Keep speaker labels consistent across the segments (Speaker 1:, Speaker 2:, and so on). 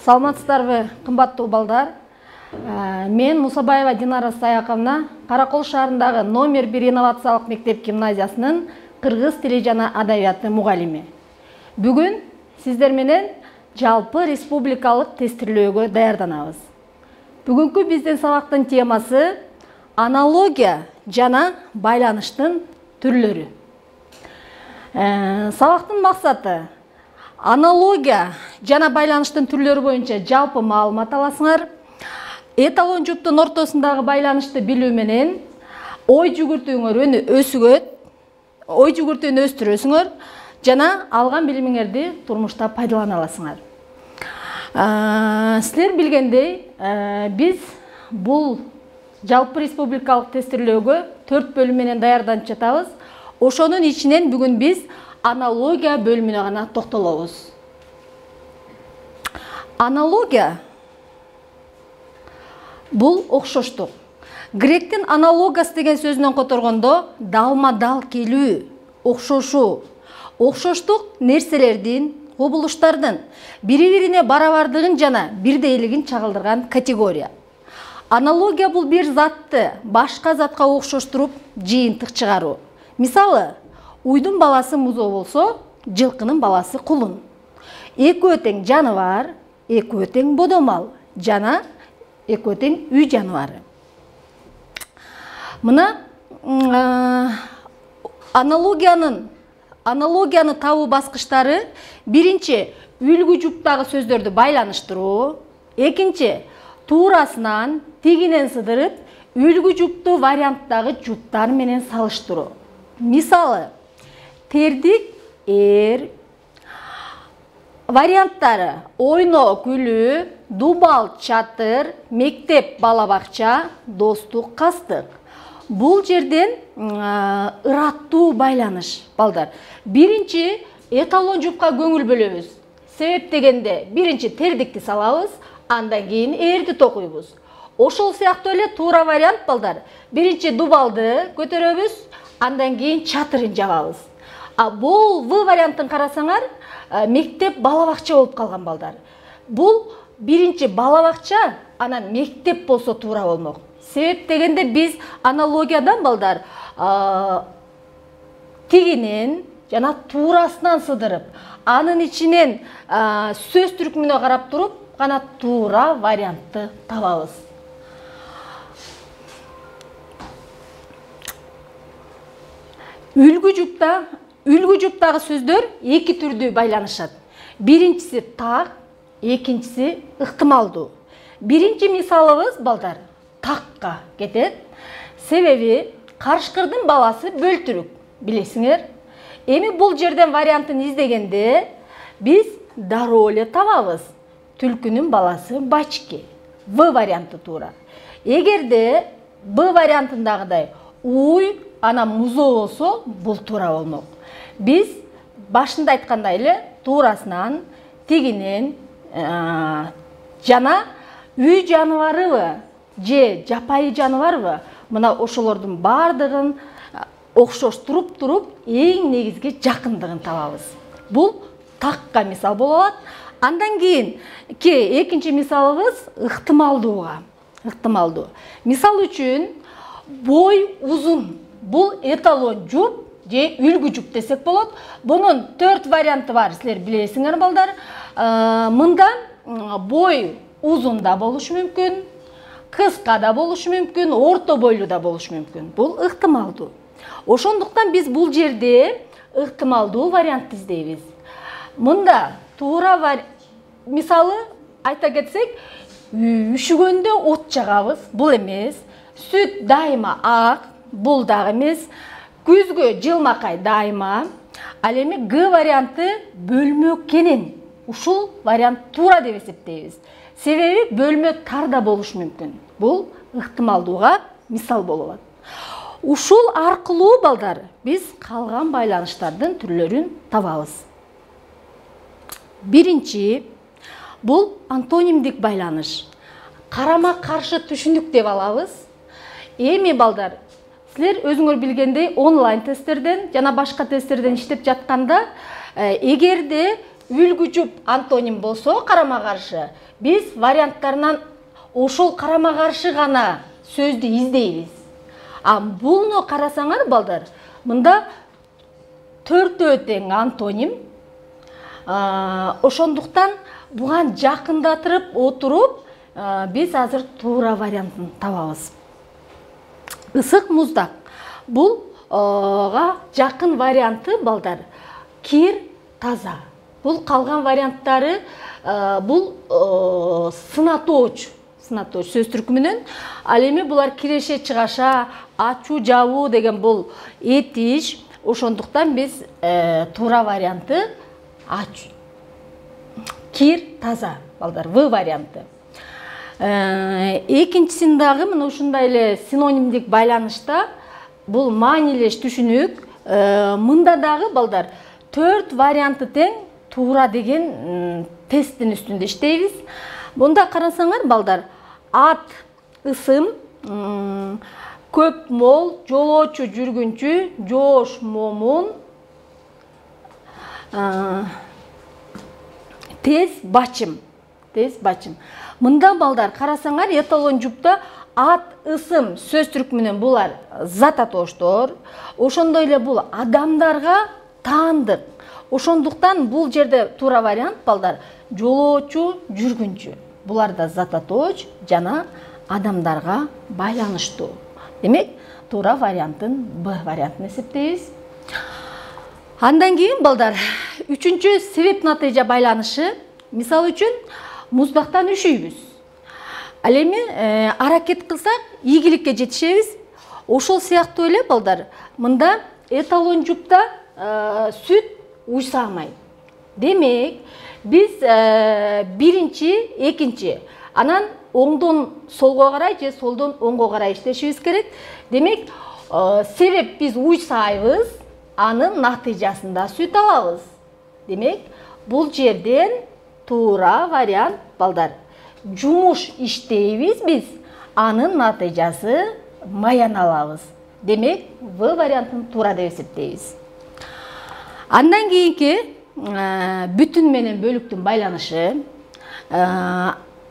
Speaker 1: Саламатсыздарбы, кымбаттуу балдар. Мен Мусабаева Динара Саяковна Каракол шаарындагы номер 1 инновациялык мектеп гимназиясынын кыргыз тили жана адабияты мугалими. Бүгүн сиздер менен жалпы республикалык тестирлөөгө даярданабыз. Бүгүнкү биздин сабактын темасы аналогия жана байланыштын түрлөрү. Сабактын максаты аналогия жана байланыштын түрлөрү боюнча жалпы маалымат аласыңар. Эталон жуптун ортосундагы байланышты билүү менен ой жүгүртүүңөр өстүрөсүңөр жана алган билимиңерди турмушта пайдалана аласыңар. Силер билгендей, биз бул жалпы республикалык тестирлөөгө 4 бөлүм менен даярданып жатабыз. Ошонун ичинен бүгүн биз аналогия бөлүмүнө гана токтолобуз. Аналогия бул окшоштук. Гректин аналогос деген сөзүнөн которгондо далма-дал келүү, окшошуу. Окшоштук нерселердин, кубулуштардын бири-бирине барабардыгын жана бирдейлигин чагылдырган категория. Аналогия бул бир затты башка затка окшоштуруп жыйынтык чыгаруу. Мисалы, уйдун баласы музоо болсо, жылкынын баласы кулун. Экөө тең жаныбар, экөө тең бодомал жана экөө тең үй жаныбары. Мына аналогияны табуу баскычтары: биринчи, үлгү жуптагы сөздөрдү байланыштыруу; экинчи, туурасынан тигинен сыдырып, үлгү жупту варианттагы жуптар менен салыштыруу. Мисалы, тердик, эр. Варианттары: ойно, күлүү, дубал, чатыр, мектеп, бала бакча, достук, кастык. Бул жерден ыраттуу байланыш, балдар. Биринчи, эталон жупка көңүл бөлөбүз. Себеп дегенде, биринчи тердикти салабыз, андан кийин эрди токуйбуз. Ошол сыяктуу эле туура вариант, балдар. Биринчи дубалды көтөрөбүз, андан кийин чатырын жабабыз. Бул В вариантын карасаңар, мектеп, бала бакча болуп калган, балдар. Бул биринчи бала бакча, анан мектеп болсо туура болмок. Себеп дегенде биз аналогиядан, балдар, тигинен жана туурасынан сыдырып, анын ичинен сөз түркүмүнө карап туруп, гана туура вариантты табабыз. Үлгү жуптагы сөздөр эки түрдүү байланышат. Биринчиси так, экинчиси ыктымалдуу. Биринчи мисалыбыз, балдар, такка кетет. Себеби карышкырдын баласы бөлтүрүк, билесиңер. Эми бул жерден вариантын издегенде биз дароо эле табабыз. Түлкүнүн баласы бачки. В варианты туура. Эгерде Б вариантындагыдай уй, ана музоо болсо, бул туура болмок. Биз башында айткандай эле туурасынан, тигинен жана үй жаныбарыбы же жапайы жаныбарбы, мына ошолордун бардыгын окшоштуруп туруп эң негизги жакындыгын табабыз. Бул такка мисал боло алат. Андан кийин экинчи мисалыбыз ыктымалдууга. Ыктымалдуу. Мисал үчүн бой узун. Бул эталон жуп же үлгү жуп десек болот. Бунун 4 варианты бар, силер билесиңер, балдар. Мында бой узун да болушу мүмкүн, кыска да болушу мүмкүн, орто бойлуу да болушу мүмкүн. Бул ыктымалдуу. Ошондуктан биз бул жерде ыктымалдуу вариантты издейбиз. Мында туура мисалы айта кетсек, үшүгөндө от жагабыз, бул эмес. Сүт дайыма ак, бул дагы эмес. Күзгө жылмакай дайыма. Ал эми Г варианты бөлмө кенен. Ушул вариант туура деп эсептейбиз. Себеби бөлмө тар да болушу мүмкүн. Бул ыктымалдууга мисал боло алат. Ушул аркылуу, балдар, биз калган байланыштардын түрлөрүн табабыз. Биринчи, бул антонимдик байланыш. Карама-каршы түшүндүк деп алабыз. Эми, балдар, силер өзүңөр билгендей онлайн тесттерден жана башка тесттерден иштеп жатканда, эгерде үлгү жүп антоним болсо карама каршы, биз варианттарынан ошол карама каршы гана сөздү издейбиз. Булну карасаңар балдар, мында төртөө тең антоним. Ошондуктан буган жакындатырып отуруп, биз азыр туура вариантын табабыз. Ысык муздак. Булга жакын варианты балдар кир, таза. Бул калган варианттары бул сынатооч сөз түркүмүнөн. Ал эми булар киреше чыгаша, ачуу жабуу деген бул этиш. Ошондуктан биз туура варианты кир, таза балдар, В варианты. Экинчисин дагы мына ушундай эле синонимдик байланышта бул маанилеш түшүнүк. Мында дагы балдар 4 варианты тең туура деген тесттин үстүндө иштейбиз. Мында карасаңар балдар, ат, ысым, көп, мол, жолоочу, жүргүнчү, жоош, момун, тез, бачым. Мында балдар карасаңар, эталон жупта ат, ысым сөз түркүмүнөн булар зат атооштор. Ошондой эле бул адамдарга таандык. Ошондуктан бул жерде туура вариант балдар жолоочу, жүргүнчү. Булар да зат атооч жана адамдарга байланыштуу. Демек, туура вариантын Б вариантын эсептейбиз. Андан кийин балдар, үчүнчү себеп натыйжа байланышы. Мисалы үчүн, муздактан үшүйбүз. Ал эми аракет кылсак, ийгиликке жетишебиз. Ошол сыяктуу эле балдар, мында эталон жупта сүт уйсамай. Демек, биз биринчи, экинчи, анан оңдон солго карай же солдон оңго карай иштешибиз керек. Демек, себеп биз уйсайбыз, анын натыйжасында сүт алабыз. Демек, бул жерден туура вариант балдар. Жумуш иштейбиз биз, анын натыйжасы маян алабыз. Демек, В вариантын туура деп эсептейбиз. Андан кийинки бүтүн менен бөлүктүн байланышы.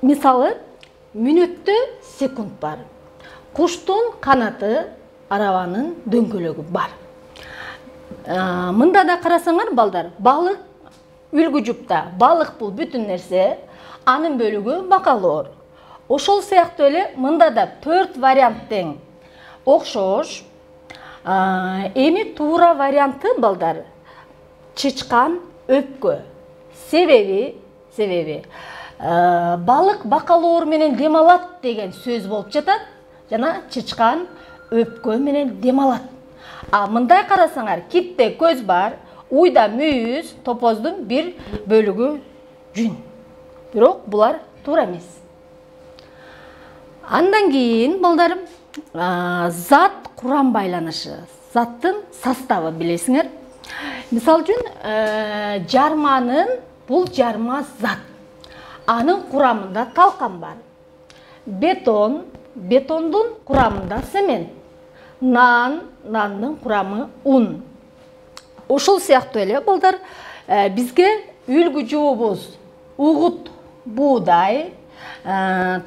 Speaker 1: Мисалы, мүнөттө секунд бар. Куштун канаты, арабанын дөңгөлөгү бар. Мында да карасаңар балдар, балык үлгү жупта. Балык бул бүтүн нерсе, анын бөлүгү бакалоор. Ошол сыяктуу эле мында да 4 вариант тең окшош. Эми туура варианты балдар чычкан, өпкө. Себеби балык бакалоор менен дем алат деген сөз болуп жатат, жана чычкан өпкө менен дем алат. Мындай карасаңар, китте көз бар, уйда мүйүз, топоздун бир бөлүгү жүн. Бирок булар туура эмес. Андан кийин балдарым, зат курам байланышы. Заттын составы билесиңер. Мисал үчүн, жарманын бул жарма зат. Анын курамында талкан бар. Бетон, бетондун курамында цемент. Нан, нандын курамы ун. Ошол сыяктуу эле балдар, бизге үлгү жуубуз угут, буудай.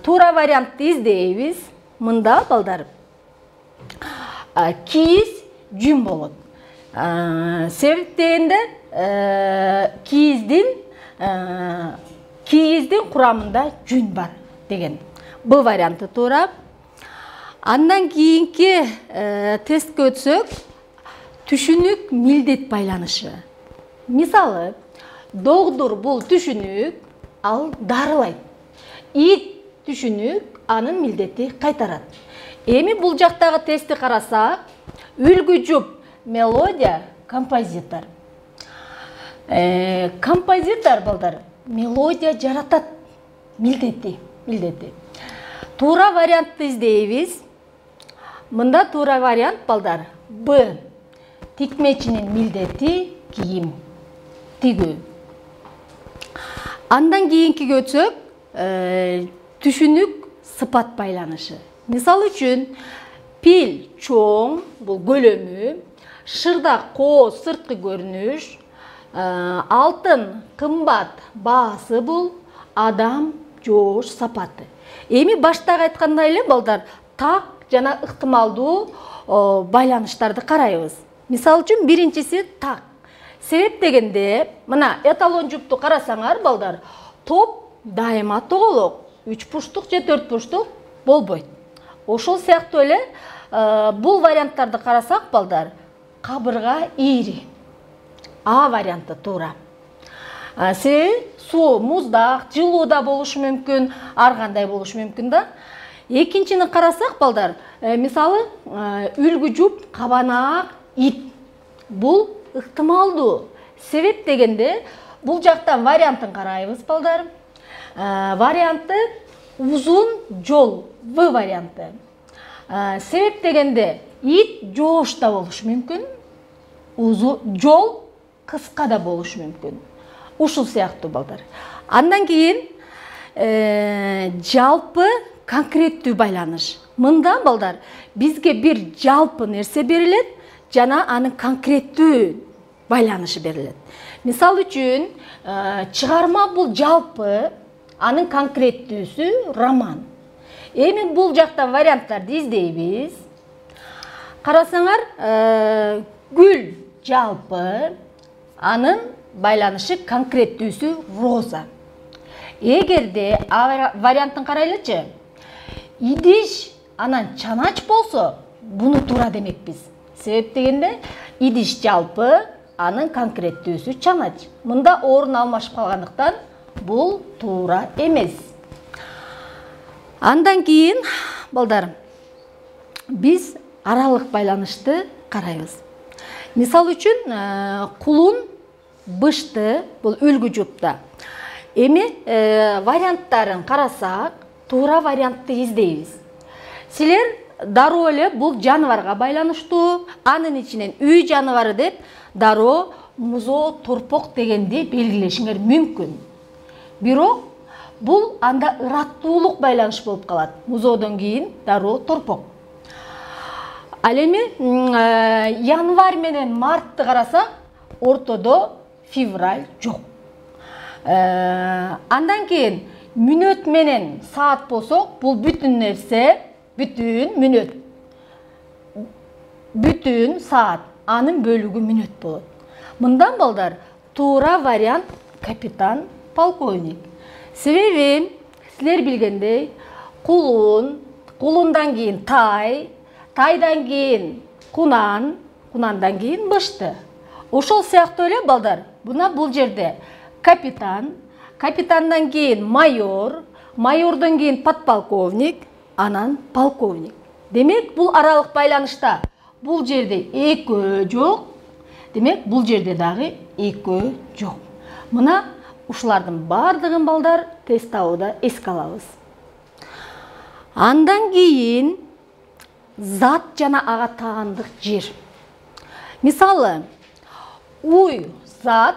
Speaker 1: Туура вариантты издейбиз. Мында балдар кийиз жүн болот. Себеп дегенде кийиздин курамында жүн бар деген. Б варианты туура. Андан кийинки тестке өтсөк, түшүнүк милдет байланышы. Мисалы, догдур бул түшүнүк, ал дарылайт. Ит түшүнүк, анын милдети кайтарат. Эми бул жактагы тестти карасак, үлгү жуп, мелодия, композитор. Композитор балдар мелодия жаратат, милдети. Туура вариантты издейбиз. Мында туура вариант балдар Б. Тикмечинин милдети кийим, тигүү. Андан кийинкиге өтсөк, түшүнүк сыпат байланышы. Мисал үчүн, пил чоң, бул көлөмү, шырдак кооз сырткы көрүнүш, алтын кымбат баасы бул адам жоош сапаты. Эми баштагы айткандай эле балдар так жана ыктымалдуу байланыштарды карайбыз. Мисалы үчүн биринчиси так. Себеп дегенде мына эталон жупту карасаңар балдар, топ дайыма тоголок, 3 бурчтук же 4 бурчтук болбойт. Ошол сыяктуу эле бул варианттарды карасак балдар, кабырга ийри. А варианты туура. Себеби суу муздак, жылуу да болушу мүмкүн, ар кандай болушу мүмкүн да. Экинчини карасак балдар, мисалы үлгү жуп, кабанак, ит. Бул ыктымалдуу. Себеп дегенде бул жактан вариантын карайбыз балдар. Варианты узун жол, В варианты. Себеп дегенде ит жоош да болушу мүмкүн, жол кыска да болушу мүмкүн. Ушул сыяктуу балдар. Андан кийин жалпы конкреттүү байланыш. Мында балдар бизге бир жалпы нерсе берилет, жана анын конкреттүү байланышы берилет. Мисал үчүн, чыгарма бул жалпы, анын конкреттүүсү роман. Эми бул жактан варианттарды издейбиз. Карасаңар, гүл жалпы, анын байланышы конкреттүүсү роза. Эгерде варианттын карайлычы, идиш анан чанач болсо, буну туура демекпиз. Себеп дегенде, идиш жалпы, анын конкреттүүсү чанач. Мында орун алмашып калгандыктан бул туура эмес. Андан кийин балдар, биз аралык байланышты карайбыз. Мисал үчүн, кулун бышты, бул үлгү жупта. Эми варианттарын карасак, туура вариантты издейбиз. Силер дароо эле бул жаныбарга байланыштуу, анын ичинен үй жаныбары деп дароо музоо, торпок дегенди белгилешиңер мүмкүн. Бирок бул анда ыраттуулук байланыш болуп калат. Музоодон кийин дароо торпок. Ал эми январь менен мартты карасак, ортодо февраль жок. Андан кийин мүнөт менен саат болсок, бул бүтүн нерсе, бүтүн мүнөт. Бүтүн саат, анын бөлүгү мүнөт болот. Мындан балдар, туура вариант капитан, полковник. Себеби силер билгендей, кулундан кийин тай, тайдан кийин кунан, кунандан кийин бышты. Ошол сыяктуу эле балдар, мына бул жерде капитан, капитандан кийин майор, майордон кийин подполковник, анан полковник. Демек, бул аралык байланышта бул жерде экөө жок, демек, бул жерде дагы экөө жок. Мына ушулардын бардыгын балдар тест табууда эске алабыз. Андан кийин зат жана ага таандык жер. Мисалы, уй зат,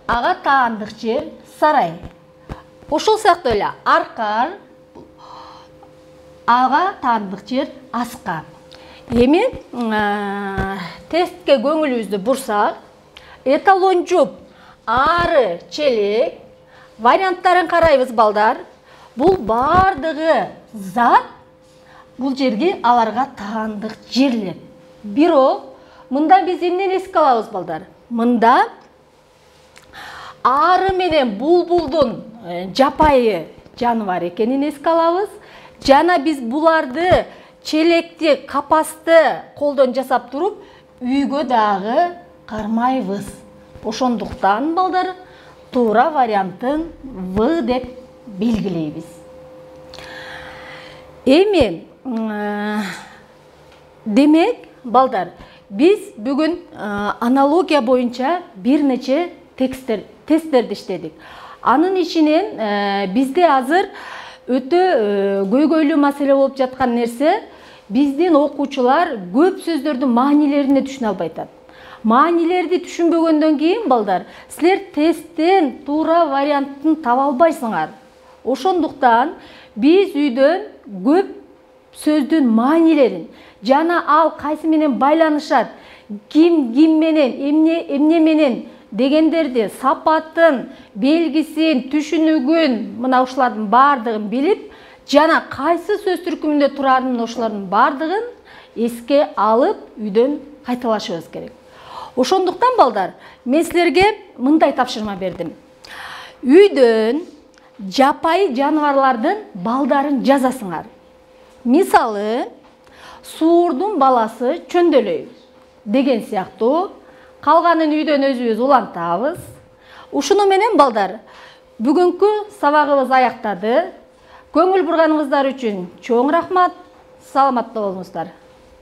Speaker 1: ага таандык жер сарай. Ошол сыяктуу эле аркар, ага таандык жер аска. Эми тестке көңүлүбүздү бурсак, эталон жуп, ары, челек, варианттарын карайбыз балдар. Бул бардыгы зат, бул жерге аларга таандык жерлер. Бирок, мында биз эмнени эске алабыз балдар? Мында ары менен булбулдун жапайы жаныбар экенин эске алабыз. Жана биз буларды челекти, капасты колдон жасап туруп, үйгө дагы кармайбыз. Ошондуктан балдар, туура вариантын В деп белгилейбиз. Эми, демек, балдар, биз бүгүн аналогия боюнча бир нече тесттерди иштедик. Анын ичинен бизде азыр өтө көйгөйлүү маселе болуп жаткан нерсе, биздин окуучулар көп сөздөрдүн маанилерине түшүнө албай атат. Маанилерди түшүнбөгөндөн кийин балдар, силер тесттен туура вариантын таба албайсыңар. Ошондуктан биз үйдөн көп сөздүн маанилерин жана ал кайсы менен байланышат, ким менен, эмне менен дегендерди, сапатын, белгисин, түшүнүгүн, мына ушулардын баардыгын билип, жана кайсы сөз түркүмүндө турарын ошолордун баардыгын эске алып, үйдөн кайталашыбыз керек. Ошондуктан балдар, мен силерге мындай тапшырма бердим. Үйдөн жапайы жаныбарлардын балдарын жазасыңар. Мисалы, суурдун баласы чөндөлөй деген сыяктуу. Калганын үйдөн өзүбүз улантабыз. Ушуну менен балдар, бүгүнкү сабагыбыз аяктады. Көңүл бурганыңыздар үчүн чоң рахмат. Саламатта болуңуздар.